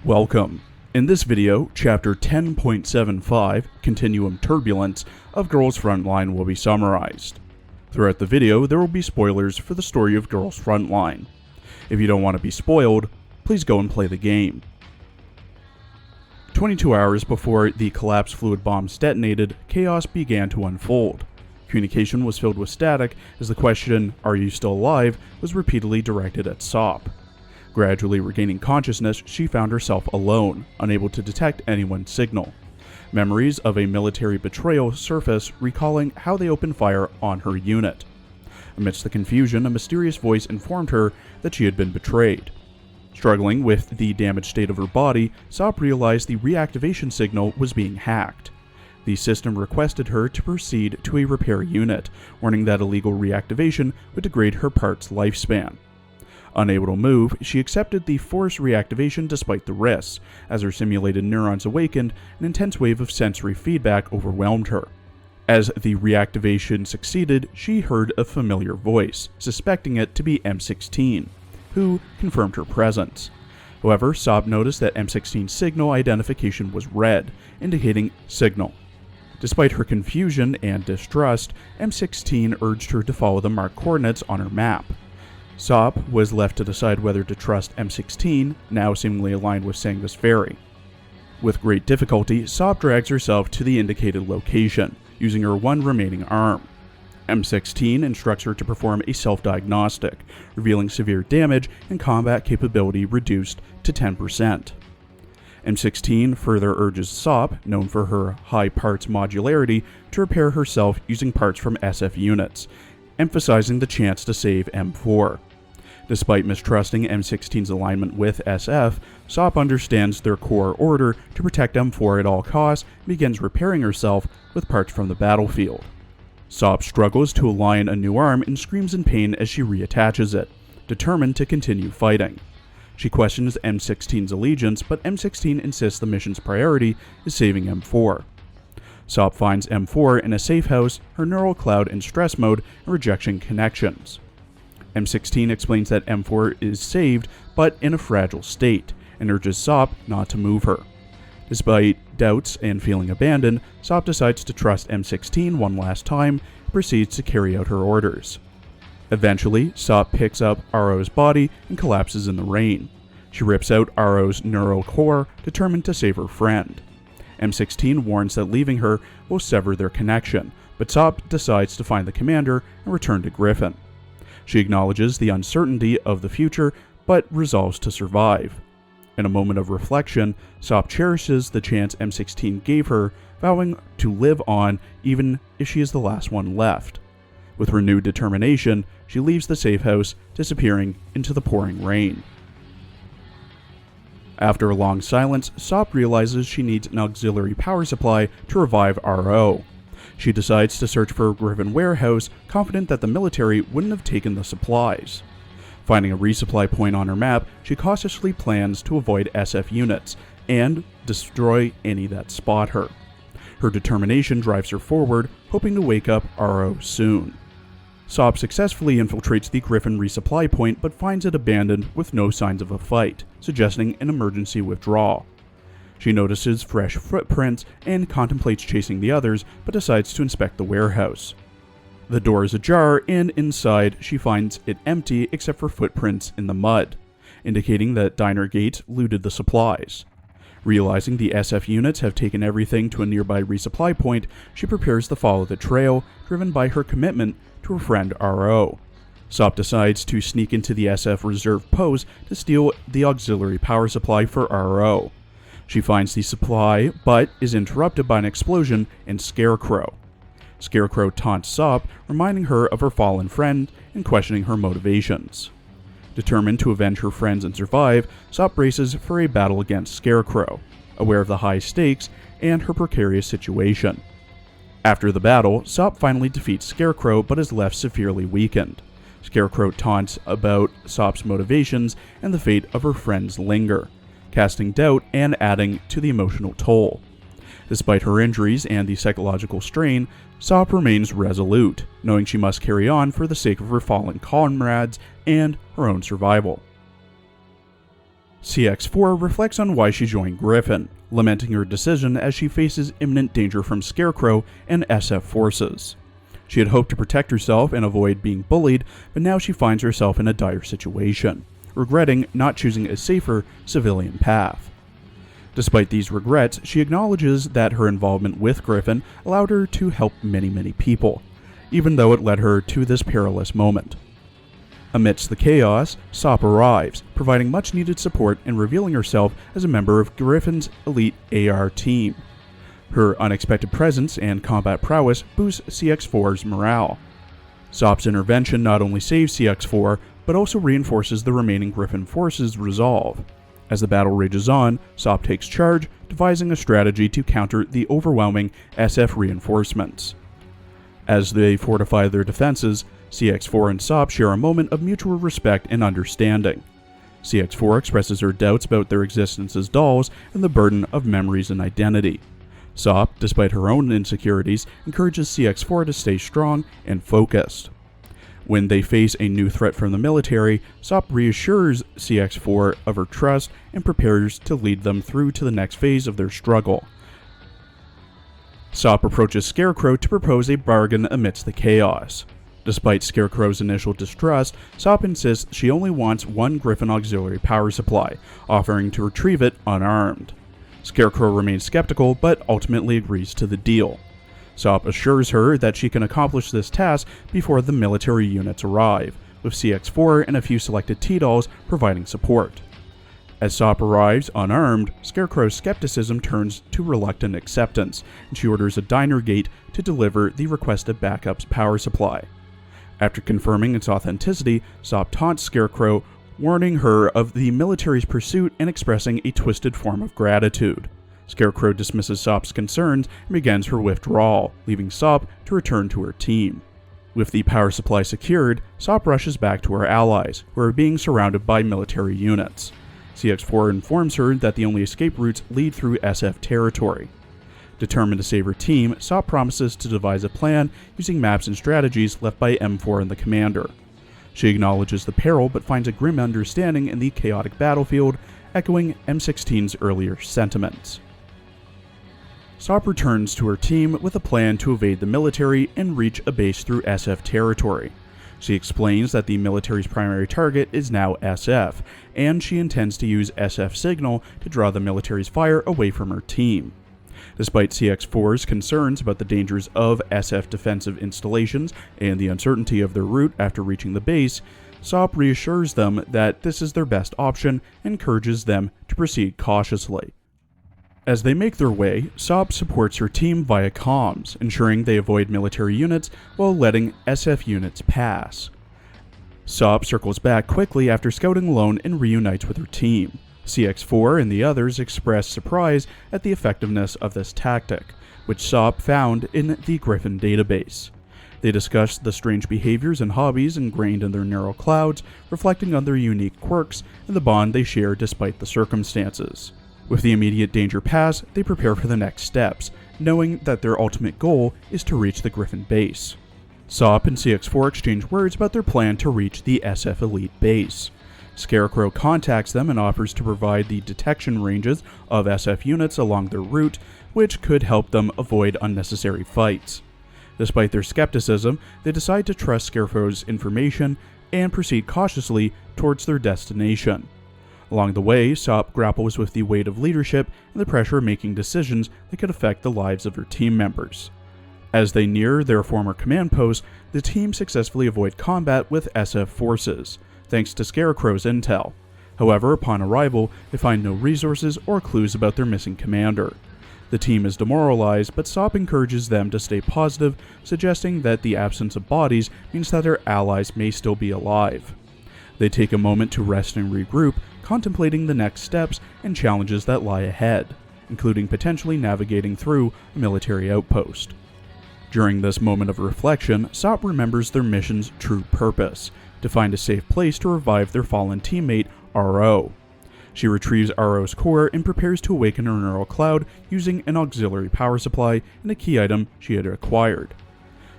Welcome. In this video, Chapter 10.75, Continuum Turbulence, of Girls Frontline will be summarized. Throughout the video, there will be spoilers for the story of Girls Frontline. If you don't want to be spoiled, please go and play the game. 22 hours before the collapsed fluid bombs detonated, chaos began to unfold. Communication was filled with static as the question, "Are you still alive?" was repeatedly directed at Sop. Gradually regaining consciousness, she found herself alone, unable to detect anyone's signal. Memories of a military betrayal surfaced, recalling how they opened fire on her unit. Amidst the confusion, a mysterious voice informed her that she had been betrayed. Struggling with the damaged state of her body, Sop realized the reactivation signal was being hacked. The system requested her to proceed to a repair unit, warning that illegal reactivation would degrade her part's lifespan. Unable to move, she accepted the forced reactivation despite the risks. As her simulated neurons awakened, an intense wave of sensory feedback overwhelmed her. As the reactivation succeeded, she heard a familiar voice, suspecting it to be M16, who confirmed her presence. However, Sop noticed that M16's signal identification was red, indicating signal. Despite her confusion and distrust, M16 urged her to follow the marked coordinates on her map. Sop was left to decide whether to trust M16, now seemingly aligned with Sangva's Ferry. With great difficulty, Sop drags herself to the indicated location, using her one remaining arm. M16 instructs her to perform a self-diagnostic, revealing severe damage and combat capability reduced to 10%. M16 further urges Sop, known for her high parts modularity, to repair herself using parts from SF units, emphasizing the chance to save M4. Despite mistrusting M16's alignment with SF, Sop understands their core order to protect M4 at all costs and begins repairing herself with parts from the battlefield. Sop struggles to align a new arm and screams in pain as she reattaches it, determined to continue fighting. She questions M16's allegiance, but M16 insists the mission's priority is saving M4. Sop finds M4 in a safe house, her neural cloud in stress mode, and rejection connections. M16 explains that M4 is saved, but in a fragile state, and urges Sop not to move her. Despite doubts and feeling abandoned, Sop decides to trust M16 one last time and proceeds to carry out her orders. Eventually, Sop picks up Aro's body and collapses in the rain. She rips out Aro's neural core, determined to save her friend. M16 warns that leaving her will sever their connection, but Sop decides to find the commander and return to Griffin. She acknowledges the uncertainty of the future, but resolves to survive. In a moment of reflection, Sop cherishes the chance M16 gave her, vowing to live on even if she is the last one left. With renewed determination, she leaves the safe house, disappearing into the pouring rain. After a long silence, Sop realizes she needs an auxiliary power supply to revive RO. She decides to search for a Griffin warehouse, confident that the military wouldn't have taken the supplies. Finding a resupply point on her map, she cautiously plans to avoid SF units and destroy any that spot her. Her determination drives her forward, hoping to wake up RO soon. Sop successfully infiltrates the Griffin resupply point but finds it abandoned with no signs of a fight, suggesting an emergency withdrawal. She notices fresh footprints and contemplates chasing the others, but decides to inspect the warehouse. The door is ajar, and inside she finds it empty except for footprints in the mud, indicating that Diner Gate looted the supplies. Realizing the SF units have taken everything to a nearby resupply point, she prepares to follow the trail, driven by her commitment to her friend RO. Sop decides to sneak into the SF reserve post to steal the auxiliary power supply for RO. She finds the supply, but is interrupted by an explosion and Scarecrow. Scarecrow taunts Sop, reminding her of her fallen friend and questioning her motivations. Determined to avenge her friends and survive, Sop braces for a battle against Scarecrow, aware of the high stakes and her precarious situation. After the battle, Sop finally defeats Scarecrow but is left severely weakened. Scarecrow taunts about Sop's motivations and the fate of her friends linger, casting doubt and adding to the emotional toll. Despite her injuries and the psychological strain, Sop remains resolute, knowing she must carry on for the sake of her fallen comrades and her own survival. CX4 reflects on why she joined Griffin, lamenting her decision as she faces imminent danger from Scarecrow and SF forces. She had hoped to protect herself and avoid being bullied, but now she finds herself in a dire situation, regretting not choosing a safer civilian path. Despite these regrets, she acknowledges that her involvement with Griffin allowed her to help many people, even though it led her to this perilous moment. Amidst the chaos, Sop arrives, providing much-needed support and revealing herself as a member of Griffin's elite AR team. Her unexpected presence and combat prowess boosts CX4's morale. Sop's intervention not only saves CX4, but also reinforces the remaining Griffin forces' resolve. As the battle rages on, Sop takes charge, devising a strategy to counter the overwhelming SF reinforcements. As they fortify their defenses, CX4 and Sop share a moment of mutual respect and understanding. CX4 expresses her doubts about their existence as dolls and the burden of memories and identity. Sop, despite her own insecurities, encourages CX4 to stay strong and focused. When they face a new threat from the military, Sop reassures CX4 of her trust and prepares to lead them through to the next phase of their struggle. Sop approaches Scarecrow to propose a bargain amidst the chaos. Despite Scarecrow's initial distrust, Sop insists she only wants one Griffin auxiliary power supply, offering to retrieve it unarmed. Scarecrow remains skeptical, but ultimately agrees to the deal. Sop assures her that she can accomplish this task before the military units arrive, with CX4 and a few selected T-Dolls providing support. As Sop arrives unarmed, Scarecrow's skepticism turns to reluctant acceptance, and she orders a diner gate to deliver the requested backup's power supply. After confirming its authenticity, Sop taunts Scarecrow, warning her of the military's pursuit and expressing a twisted form of gratitude. Scarecrow dismisses Sop's concerns and begins her withdrawal, leaving Sop to return to her team. With the power supply secured, Sop rushes back to her allies, who are being surrounded by military units. CX4 informs her that the only escape routes lead through SF territory. Determined to save her team, Sop promises to devise a plan using maps and strategies left by M4 and the commander. She acknowledges the peril but finds a grim understanding in the chaotic battlefield, echoing M16's earlier sentiments. Sop returns to her team with a plan to evade the military and reach a base through SF territory. She explains that the military's primary target is now SF, and she intends to use SF signal to draw the military's fire away from her team. Despite CX4's concerns about the dangers of SF defensive installations and the uncertainty of their route after reaching the base, Sop reassures them that this is their best option and encourages them to proceed cautiously. As they make their way, Sop supports her team via comms, ensuring they avoid military units while letting SF units pass. Sop circles back quickly after scouting alone and reunites with her team. CX4 and the others express surprise at the effectiveness of this tactic, which Sop found in the Griffin database. They discuss the strange behaviors and hobbies ingrained in their neural clouds, reflecting on their unique quirks and the bond they share despite the circumstances. With the immediate danger past, they prepare for the next steps, knowing that their ultimate goal is to reach the Griffin base. Sop and CX4 exchange words about their plan to reach the SF Elite base. Scarecrow contacts them and offers to provide the detection ranges of SF units along their route, which could help them avoid unnecessary fights. Despite their skepticism, they decide to trust Scarecrow's information and proceed cautiously towards their destination. Along the way, Sop grapples with the weight of leadership and the pressure of making decisions that could affect the lives of her team members. As they near their former command post, the team successfully avoid combat with SF forces, thanks to Scarecrow's intel. However, upon arrival, they find no resources or clues about their missing commander. The team is demoralized, but Sop encourages them to stay positive, suggesting that the absence of bodies means that their allies may still be alive. They take a moment to rest and regroup, contemplating the next steps and challenges that lie ahead, including potentially navigating through a military outpost. During this moment of reflection, Sop remembers their mission's true purpose, to find a safe place to revive their fallen teammate, RO. She retrieves RO's core and prepares to awaken her neural cloud using an auxiliary power supply and a key item she had acquired.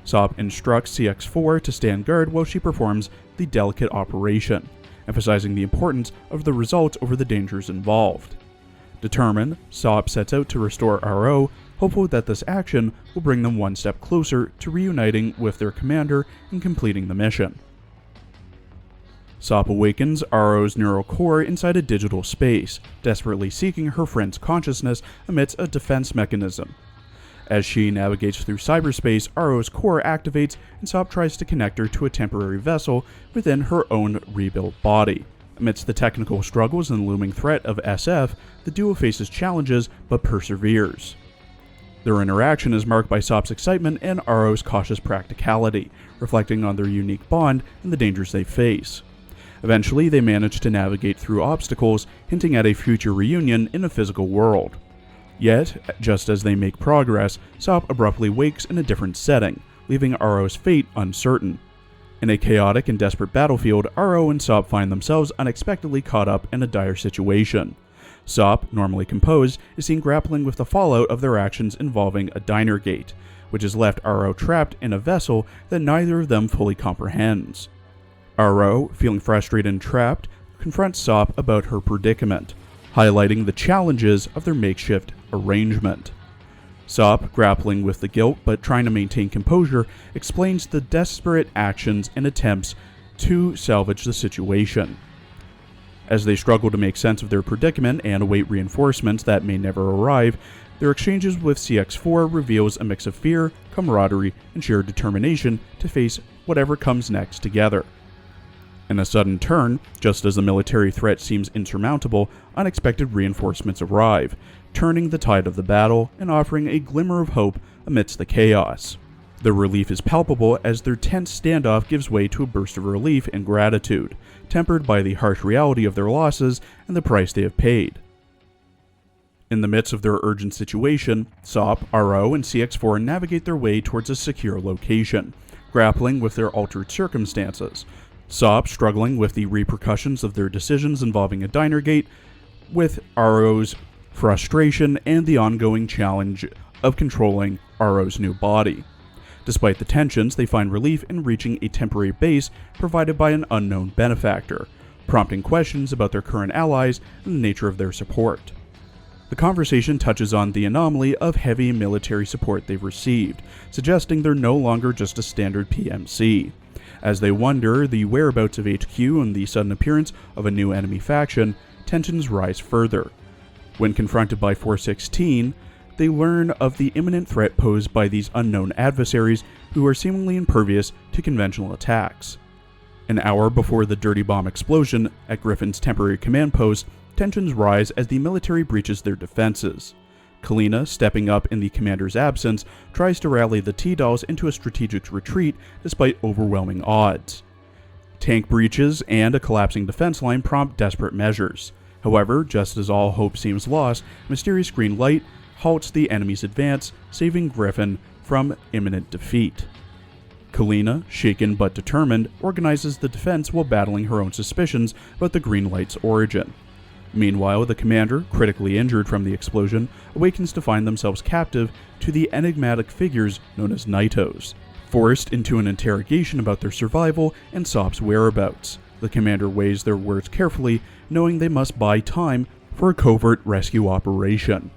Sop instructs CX4 to stand guard while she performs the delicate operation, emphasizing the importance of the results over the dangers involved. Determined, Sop sets out to restore RO, hopeful that this action will bring them one step closer to reuniting with their commander and completing the mission. Sop awakens RO's neural core inside a digital space, desperately seeking her friend's consciousness amidst a defense mechanism. As she navigates through cyberspace, RO's core activates and Sop tries to connect her to a temporary vessel within her own rebuilt body. Amidst the technical struggles and looming threat of SF, the duo faces challenges but perseveres. Their interaction is marked by Sop's excitement and RO's cautious practicality, reflecting on their unique bond and the dangers they face. Eventually, they manage to navigate through obstacles, hinting at a future reunion in a physical world. Yet, just as they make progress, Sop abruptly wakes in a different setting, leaving RO's fate uncertain. In a chaotic and desperate battlefield, RO and Sop find themselves unexpectedly caught up in a dire situation. Sop, normally composed, is seen grappling with the fallout of their actions involving a diner gate, which has left RO trapped in a vessel that neither of them fully comprehends. RO, feeling frustrated and trapped, confronts Sop about her predicament, highlighting the challenges of their makeshift arrangement. Sop, grappling with the guilt but trying to maintain composure, explains the desperate actions and attempts to salvage the situation. As they struggle to make sense of their predicament and await reinforcements that may never arrive, their exchanges with CX-4 reveals a mix of fear, camaraderie, and shared determination to face whatever comes next together. In a sudden turn, just as the military threat seems insurmountable, unexpected reinforcements arrive, turning the tide of the battle and offering a glimmer of hope amidst the chaos. Their relief is palpable as their tense standoff gives way to a burst of relief and gratitude, tempered by the harsh reality of their losses and the price they have paid. In the midst of their urgent situation, Sop, RO, and CX-4 navigate their way towards a secure location, grappling with their altered circumstances. Sop struggling with the repercussions of their decisions involving a diner gate, with RO's frustration and the ongoing challenge of controlling RO's new body. Despite the tensions, they find relief in reaching a temporary base provided by an unknown benefactor, prompting questions about their current allies and the nature of their support. The conversation touches on the anomaly of heavy military support they've received, suggesting they're no longer just a standard PMC. As they wonder the whereabouts of HQ and the sudden appearance of a new enemy faction, tensions rise further. When confronted by 416, they learn of the imminent threat posed by these unknown adversaries who are seemingly impervious to conventional attacks. An hour before the dirty bomb explosion at Griffin's temporary command post, tensions rise as the military breaches their defenses. Kalina, stepping up in the commander's absence, tries to rally the T-Dolls into a strategic retreat despite overwhelming odds. Tank breaches and a collapsing defense line prompt desperate measures. However, just as all hope seems lost, mysterious green light halts the enemy's advance, saving Griffin from imminent defeat. Kalina, shaken but determined, organizes the defense while battling her own suspicions about the green light's origin. Meanwhile, the commander, critically injured from the explosion, awakens to find themselves captive to the enigmatic figures known as Nitos. Forced into an interrogation about their survival and Sop's whereabouts, the commander weighs their words carefully, knowing they must buy time for a covert rescue operation.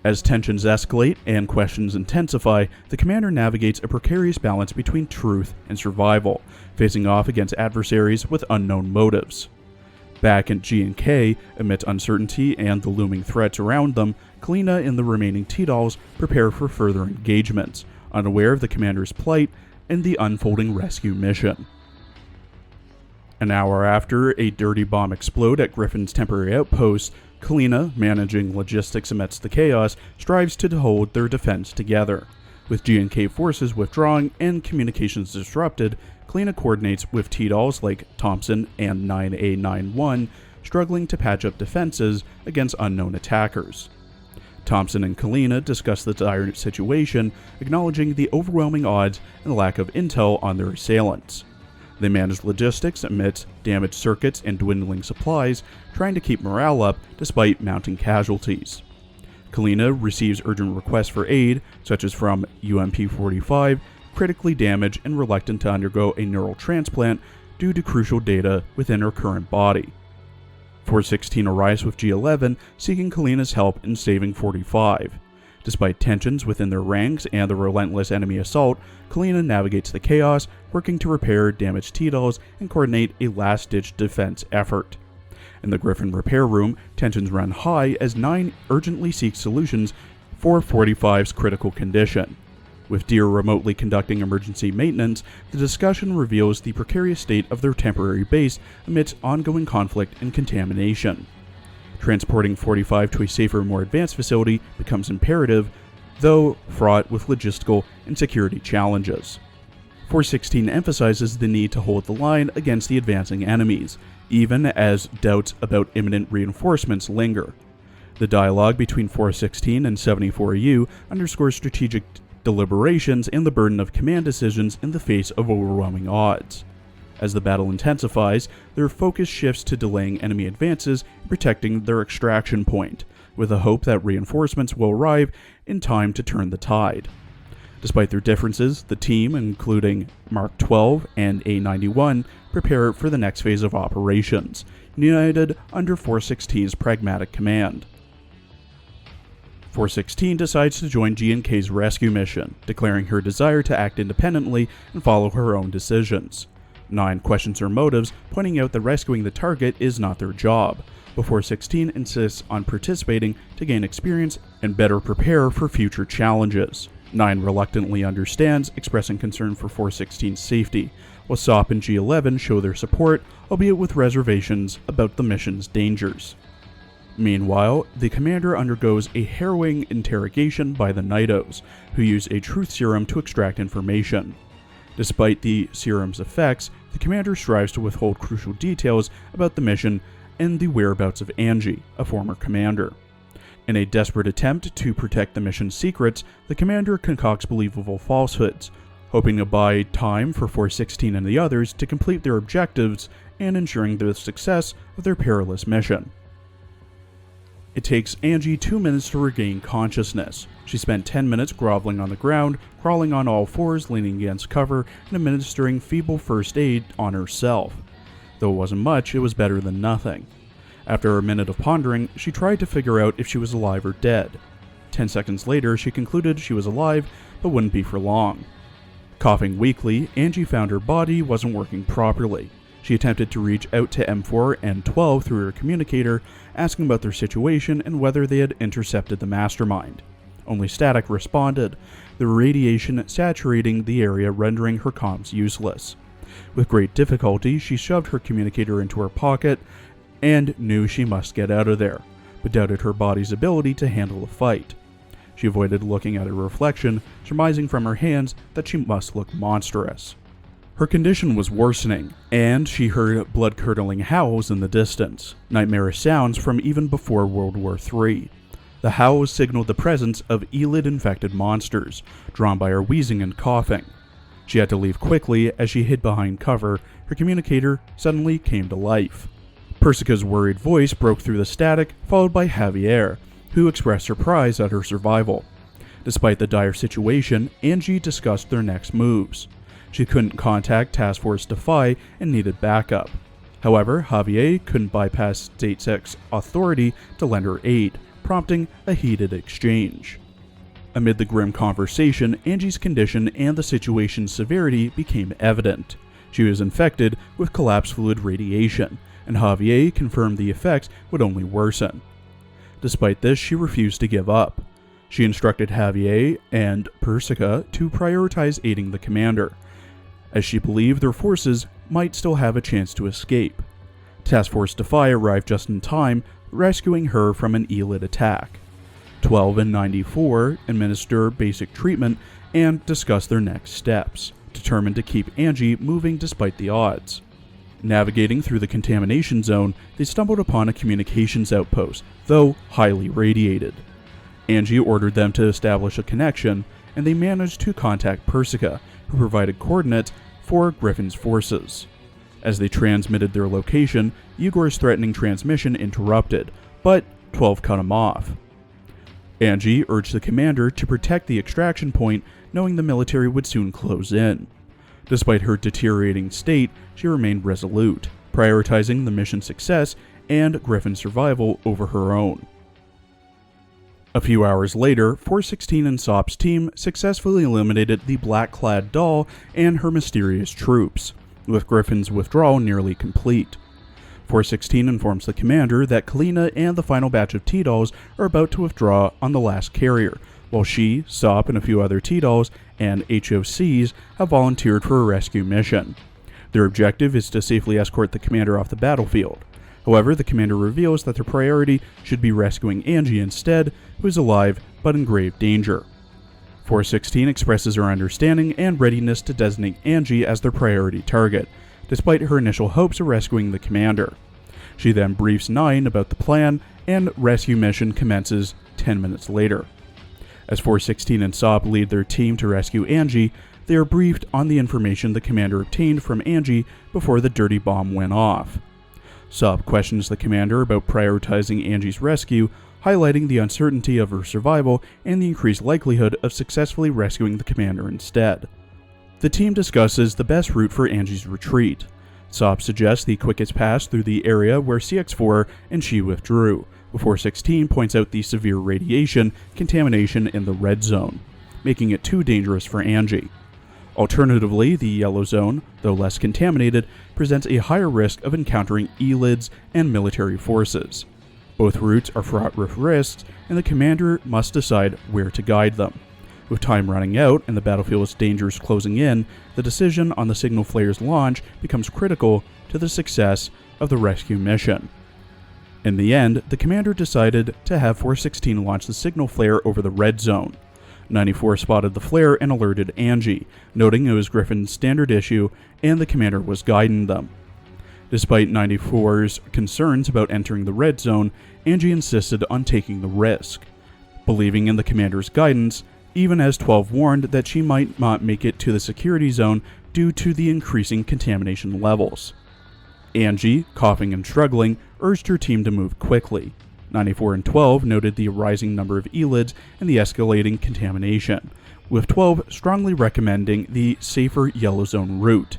As tensions escalate and questions intensify, the commander navigates a precarious balance between truth and survival, facing off against adversaries with unknown motives. Back at G&K, amidst uncertainty and the looming threats around them, Kalina and the remaining T-Dolls prepare for further engagements, unaware of the commander's plight and the unfolding rescue mission. An hour after a dirty bomb explodes at Griffin's temporary outpost, Kalina, managing logistics amidst the chaos, strives to hold their defense together. With G&K forces withdrawing and communications disrupted, Kalina coordinates with T-Dolls like Thompson and 9A91, struggling to patch up defenses against unknown attackers. Thompson and Kalina discuss the dire situation, acknowledging the overwhelming odds and lack of intel on their assailants. They manage logistics amidst damaged circuits and dwindling supplies, trying to keep morale up despite mounting casualties. Kalina receives urgent requests for aid, such as from UMP-45, critically damaged and reluctant to undergo a neural transplant due to crucial data within her current body. 416 arrives with G11, seeking Kalina's help in saving 45. Despite tensions within their ranks and the relentless enemy assault, Kalina navigates the chaos, working to repair damaged T-dolls and coordinate a last-ditch defense effort. In the Griffin repair room, tensions run high as 9 urgently seeks solutions for 45's critical condition. With Deer remotely conducting emergency maintenance, the discussion reveals the precarious state of their temporary base amidst ongoing conflict and contamination. Transporting 45 to a safer, more advanced facility becomes imperative, though fraught with logistical and security challenges. 416 emphasizes the need to hold the line against the advancing enemies, even as doubts about imminent reinforcements linger. The dialogue between 416 and 74U underscores strategic deliberations and the burden of command decisions in the face of overwhelming odds. As the battle intensifies, their focus shifts to delaying enemy advances and protecting their extraction point, with the hope that reinforcements will arrive in time to turn the tide. Despite their differences, the team, including Mark 12 and A91, prepare for the next phase of operations, united under 416's pragmatic command. 416 decides to join G&K's rescue mission, declaring her desire to act independently and follow her own decisions. 9 questions her motives, pointing out that rescuing the target is not their job, but 416 insists on participating to gain experience and better prepare for future challenges. 9 reluctantly understands, expressing concern for 416's safety, while SOP and G11 show their support, albeit with reservations about the mission's dangers. Meanwhile, the commander undergoes a harrowing interrogation by the Nidos, who use a truth serum to extract information. Despite the serum's effects, the commander strives to withhold crucial details about the mission and the whereabouts of Angie, a former commander. In a desperate attempt to protect the mission's secrets, the commander concocts believable falsehoods, hoping to buy time for 416 and the others to complete their objectives and ensuring the success of their perilous mission. It takes Angie 2 minutes to regain consciousness. She spent 10 minutes groveling on the ground, crawling on all fours, leaning against cover, and administering feeble first aid on herself. Though it wasn't much, it was better than nothing. After a minute of pondering, she tried to figure out if she was alive or dead. 10 seconds later, she concluded she was alive, but wouldn't be for long. Coughing weakly, Angie found her body wasn't working properly. She attempted to reach out to M4 and 12 through her communicator, asking about their situation and whether they had intercepted the mastermind. Only static responded, the radiation saturating the area, rendering her comms useless. With great difficulty, she shoved her communicator into her pocket and knew she must get out of there, but doubted her body's ability to handle a fight. She avoided looking at her reflection, surmising from her hands that she must look monstrous. Her condition was worsening, and she heard blood-curdling howls in the distance, nightmarish sounds from even before World War III. The howls signaled the presence of Elid-infected monsters, drawn by her wheezing and coughing. She had to leave quickly as she hid behind cover. Her communicator suddenly came to life. Persica's worried voice broke through the static, followed by Javier, who expressed surprise at her survival. Despite the dire situation, Angie discussed their next moves. She couldn't contact Task Force Defy and needed backup. However, Javier couldn't bypass State Sec's authority to lend her aid, prompting a heated exchange. Amid the grim conversation, Angie's condition and the situation's severity became evident. She was infected with collapsed fluid radiation, and Javier confirmed the effects would only worsen. Despite this, she refused to give up. She instructed Javier and Persica to prioritize aiding the commander, as she believed their forces might still have a chance to escape. Task Force Defy arrived just in time, rescuing her from an Elid attack. 12 and 94 administer basic treatment and discuss their next steps, determined to keep Angie moving despite the odds. Navigating through the contamination zone, they stumbled upon a communications outpost, though highly radiated. Angie ordered them to establish a connection, and they managed to contact Persica, who provided coordinates for Griffin's forces. As they transmitted their location, Igor's threatening transmission interrupted, but 12 cut him off. Angie urged the commander to protect the extraction point, knowing the military would soon close in. Despite her deteriorating state, she remained resolute, prioritizing the mission's success and Griffin's survival over her own. A few hours later, 416 and Sop's team successfully eliminated the black-clad doll and her mysterious troops, with Griffin's withdrawal nearly complete. 416 informs the commander that Kalina and the final batch of T-Dolls are about to withdraw on the last carrier, while she, Sop, and a few other T-Dolls and HOCs have volunteered for a rescue mission. Their objective is to safely escort the commander off the battlefield. However, the commander reveals that their priority should be rescuing Angie instead, who is alive but in grave danger. 416 expresses her understanding and readiness to designate Angie as their priority target, despite her initial hopes of rescuing the commander. She then briefs 9 about the plan, and rescue mission commences 10 minutes later. As 416 and Sop lead their team to rescue Angie, they are briefed on the information the commander obtained from Angie before the dirty bomb went off. Sop questions the commander about prioritizing Angie's rescue, highlighting the uncertainty of her survival and the increased likelihood of successfully rescuing the commander instead. The team discusses the best route for Angie's retreat. Sop suggests the quickest pass through the area where CX-4 and she withdrew, before 16 points out the severe radiation contamination in the red zone, making it too dangerous for Angie. Alternatively, the yellow zone, though less contaminated, presents a higher risk of encountering elids and military forces. Both routes are fraught with risks, and the commander must decide where to guide them. With time running out and the battlefield's dangers closing in, the decision on the signal flare's launch becomes critical to the success of the rescue mission. In the end, the commander decided to have 416 launch the signal flare over the red zone. 94 spotted the flare and alerted Angie, noting it was Griffin's standard issue and the commander was guiding them. Despite 94's concerns about entering the red zone, Angie insisted on taking the risk, believing in the commander's guidance, even as 12 warned that she might not make it to the security zone due to the increasing contamination levels. Angie, coughing and struggling, urged her team to move quickly. 94 and 12 noted the rising number of elids and the escalating contamination, with 12 strongly recommending the safer yellow zone route.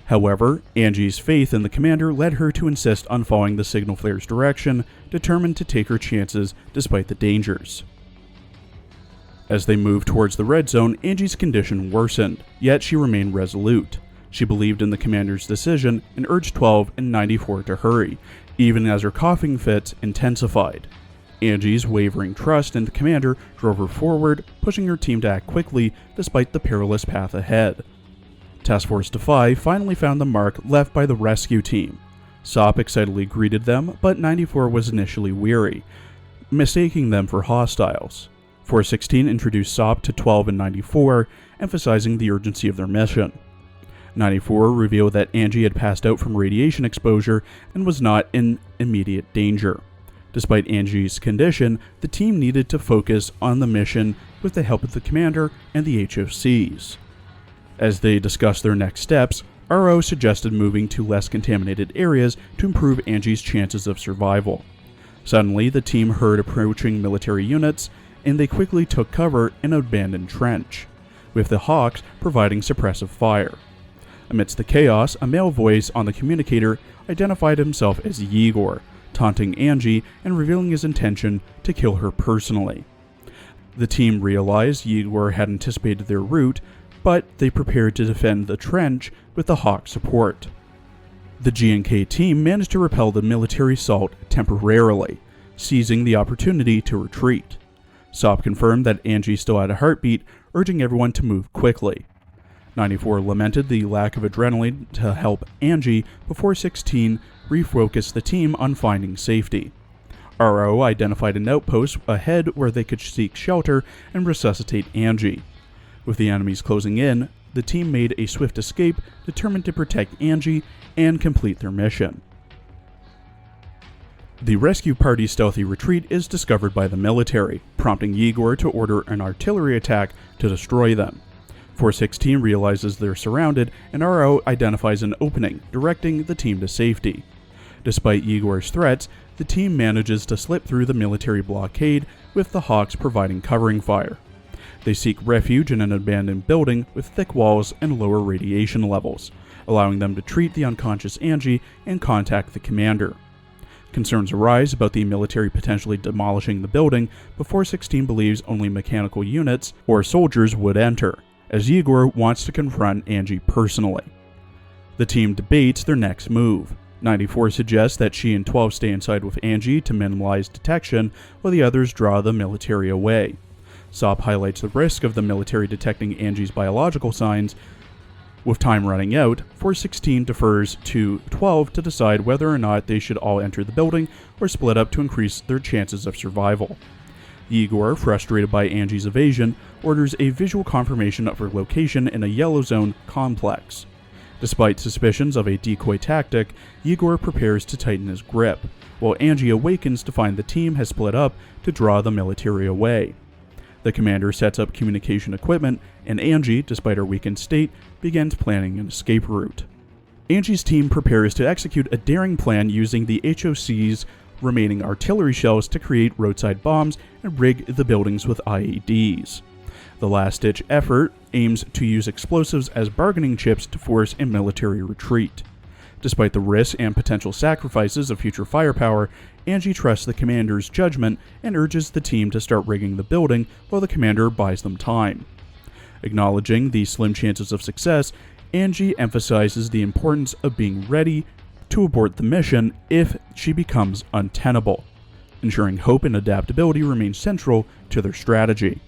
However, Angie's faith in the commander led her to insist on following the signal flare's direction, determined to take her chances despite the dangers. As they moved towards the red zone, Angie's condition worsened, yet she remained resolute. She believed in the commander's decision and urged 12 and 94 to hurry, even as her coughing fits intensified. Angie's wavering trust in the commander drove her forward, pushing her team to act quickly despite the perilous path ahead. Task Force Defy finally found the mark left by the rescue team. Sop excitedly greeted them, but 94 was initially weary, mistaking them for hostiles. 416 introduced Sop to 12 and 94, emphasizing the urgency of their mission. 94 revealed that Angie had passed out from radiation exposure and was not in immediate danger. Despite Angie's condition, the team needed to focus on the mission with the help of the commander and the HOCs. As they discussed their next steps, RO suggested moving to less contaminated areas to improve Angie's chances of survival. Suddenly, the team heard approaching military units, and they quickly took cover in an abandoned trench, with the Hawks providing suppressive fire. Amidst the chaos, a male voice on the communicator identified himself as Yegor, taunting Angie and revealing his intention to kill her personally. The team realized Yegor had anticipated their route, but they prepared to defend the trench with the Hawk support. The G&K team managed to repel the military assault temporarily, seizing the opportunity to retreat. Sop confirmed that Angie still had a heartbeat, urging everyone to move quickly. 94 lamented the lack of adrenaline to help Angie before 16 refocused the team on finding safety. RO identified an outpost ahead where they could seek shelter and resuscitate Angie. With the enemies closing in, the team made a swift escape, determined to protect Angie and complete their mission. The rescue party's stealthy retreat is discovered by the military, prompting Yegor to order an artillery attack to destroy them. 416 realizes they're surrounded, and RO identifies an opening, directing the team to safety. Despite Yegor's threats, the team manages to slip through the military blockade, with the Hawks providing covering fire. They seek refuge in an abandoned building with thick walls and lower radiation levels, allowing them to treat the unconscious Angie and contact the commander. Concerns arise about the military potentially demolishing the building, but 416 believes only mechanical units or soldiers would enter, as Igor wants to confront Angie personally. The team debates their next move. 94 suggests that she and 12 stay inside with Angie to minimize detection, while the others draw the military away. SOP highlights the risk of the military detecting Angie's biological signs. With time running out, 416 defers to 12 to decide whether or not they should all enter the building or split up to increase their chances of survival. Igor, frustrated by Angie's evasion, orders a visual confirmation of her location in a yellow zone complex. Despite suspicions of a decoy tactic, Igor prepares to tighten his grip, while Angie awakens to find the team has split up to draw the military away. The commander sets up communication equipment, and Angie, despite her weakened state, begins planning an escape route. Angie's team prepares to execute a daring plan using the HOC's remaining artillery shells to create roadside bombs and rig the buildings with IEDs. The last-ditch effort aims to use explosives as bargaining chips to force a military retreat. Despite the risks and potential sacrifices of future firepower, Angie trusts the commander's judgment and urges the team to start rigging the building while the commander buys them time. Acknowledging the slim chances of success, Angie emphasizes the importance of being ready to abort the mission if she becomes untenable, ensuring hope and adaptability remain central to their strategy.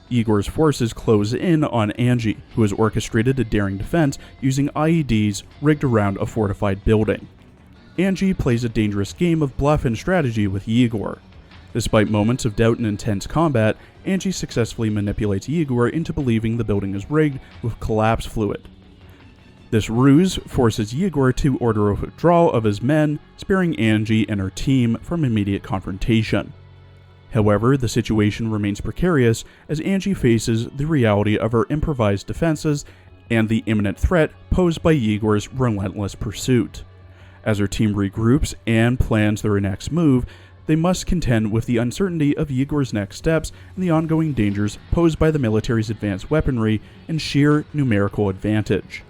Igor's forces close in on Angie, who has orchestrated a daring defense using IEDs rigged around a fortified building. Angie plays a dangerous game of bluff and strategy with Igor. Despite moments of doubt and intense combat, Angie successfully manipulates Igor into believing the building is rigged with collapse fluid. This ruse forces Igor to order a withdrawal of his men, sparing Angie and her team from immediate confrontation. However, the situation remains precarious as Angie faces the reality of her improvised defenses and the imminent threat posed by Igor's relentless pursuit. As her team regroups and plans their next move, they must contend with the uncertainty of Igor's next steps and the ongoing dangers posed by the military's advanced weaponry and sheer numerical advantage.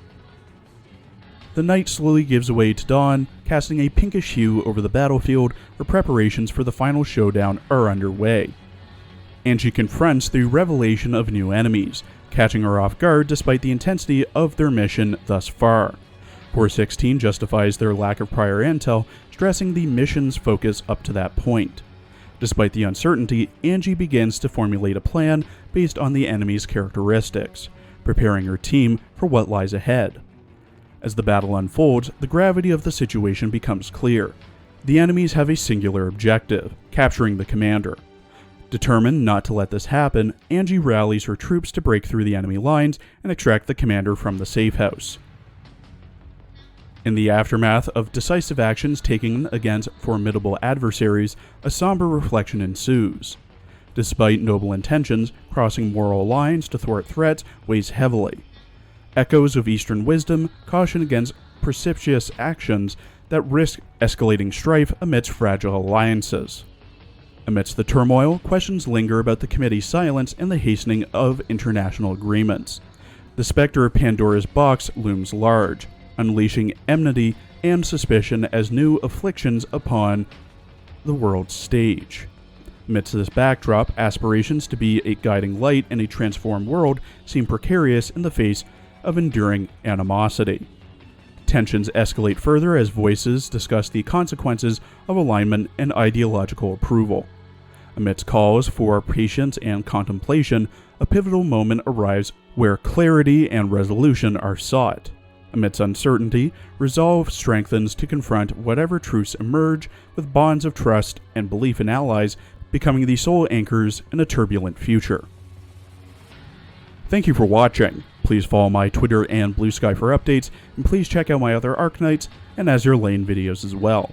The night slowly gives way to dawn, casting a pinkish hue over the battlefield where preparations for the final showdown are underway. Angie confronts the revelation of new enemies, catching her off guard despite the intensity of their mission thus far. 416 justifies their lack of prior intel, stressing the mission's focus up to that point. Despite the uncertainty, Angie begins to formulate a plan based on the enemy's characteristics, preparing her team for what lies ahead. As the battle unfolds, the gravity of the situation becomes clear. The enemies have a singular objective, capturing the commander. Determined not to let this happen, Angie rallies her troops to break through the enemy lines and extract the commander from the safe house. In the aftermath of decisive actions taken against formidable adversaries, a somber reflection ensues. Despite noble intentions, crossing moral lines to thwart threats weighs heavily. Echoes of Eastern wisdom caution against precipitous actions that risk escalating strife amidst fragile alliances. Amidst the turmoil, questions linger about the committee's silence and the hastening of international agreements. The specter of Pandora's box looms large, unleashing enmity and suspicion as new afflictions upon the world's stage. Amidst this backdrop, aspirations to be a guiding light in a transformed world seem precarious in the face of enduring animosity. Tensions escalate further as voices discuss the consequences of alignment and ideological approval. Amidst calls for patience and contemplation, a pivotal moment arrives where clarity and resolution are sought. Amidst uncertainty, resolve strengthens to confront whatever truths emerge, with bonds of trust and belief in allies becoming the sole anchors in a turbulent future. Thank you for watching. Please follow my Twitter and Blue Sky for updates, and please check out my other Arknights and Azure Lane videos as well.